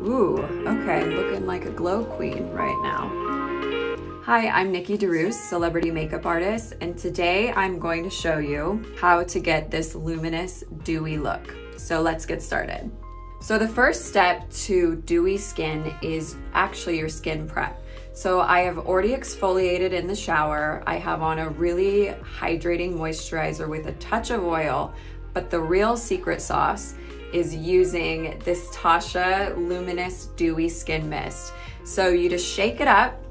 Ooh, okay, looking like a glow queen right now. Hi, I'm Nikki DeRoos, celebrity makeup artist, and today I'm going to show you how to get this luminous, dewy look. So let's get started. So the first step to dewy skin is actually your skin prep. So I have already exfoliated in the shower. I have on a really hydrating moisturizer with a touch of oil, but the real secret sauce is using this Tasha Luminous Dewy Skin Mist. So you just shake it up,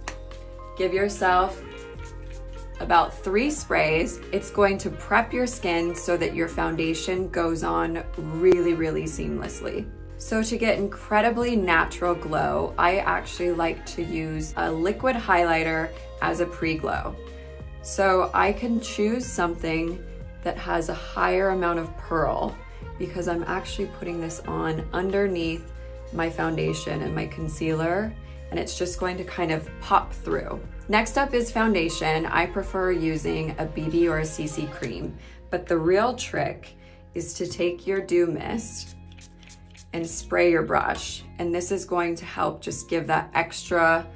give yourself about 3 sprays. It's going to prep your skin so that your foundation goes on really, really seamlessly. So to get incredibly natural glow, I actually like to use a liquid highlighter as a pre-glow. So I can choose something that has a higher amount of pearl because I'm actually putting this on underneath my foundation and my concealer, and it's just going to kind of pop through. Next up is foundation. I prefer using a BB or a CC cream, but the real trick is to take your dew mist and spray your brush, and this is going to help just give that extra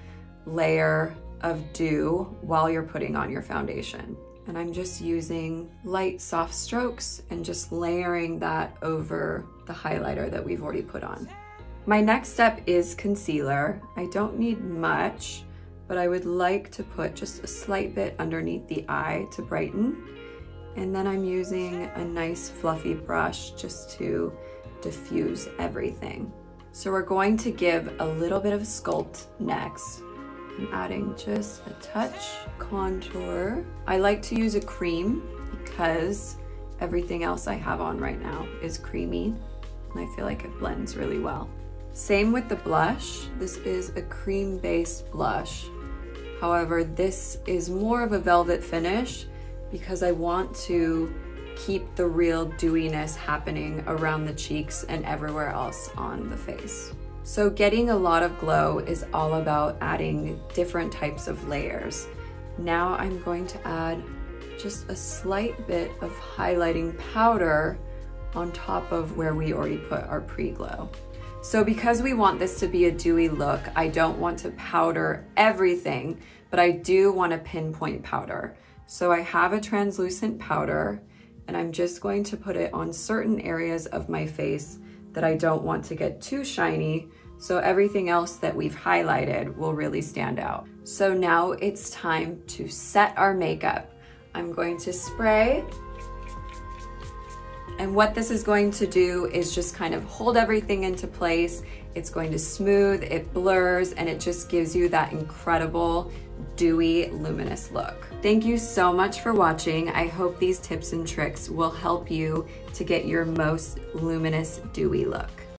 layer of dew while you're putting on your foundation. And I'm just using light soft strokes and just layering that over the highlighter that we've already put on. My next step is concealer. I don't need much, but I would like to put just a slight bit underneath the eye to brighten. And then I'm using a nice fluffy brush just to diffuse everything. So we're going to give a little bit of sculpt next. I'm adding just a touch contour. I like to use a cream because everything else I have on right now is creamy, and I feel like it blends really well. Same with the blush. This is a cream-based blush. However, this is more of a velvet finish because I want to keep the real dewiness happening around the cheeks and everywhere else on the face. So getting a lot of glow is all about adding different types of layers. Now I'm going to add just a slight bit of highlighting powder on top of where we already put our pre-glow. So because we want this to be a dewy look, I don't want to powder everything, but I do want to pinpoint powder. So I have a translucent powder, and I'm just going to put it on certain areas of my face that I don't want to get too shiny, so everything else that we've highlighted will really stand out. So now it's time to set our makeup. I'm going to spray, and what this is going to do is just kind of hold everything into place. It's going to smooth, it blurs, and it just gives you that incredible dewy, luminous look. Thank you so much for watching. I hope these tips and tricks will help you to get your most luminous, dewy look.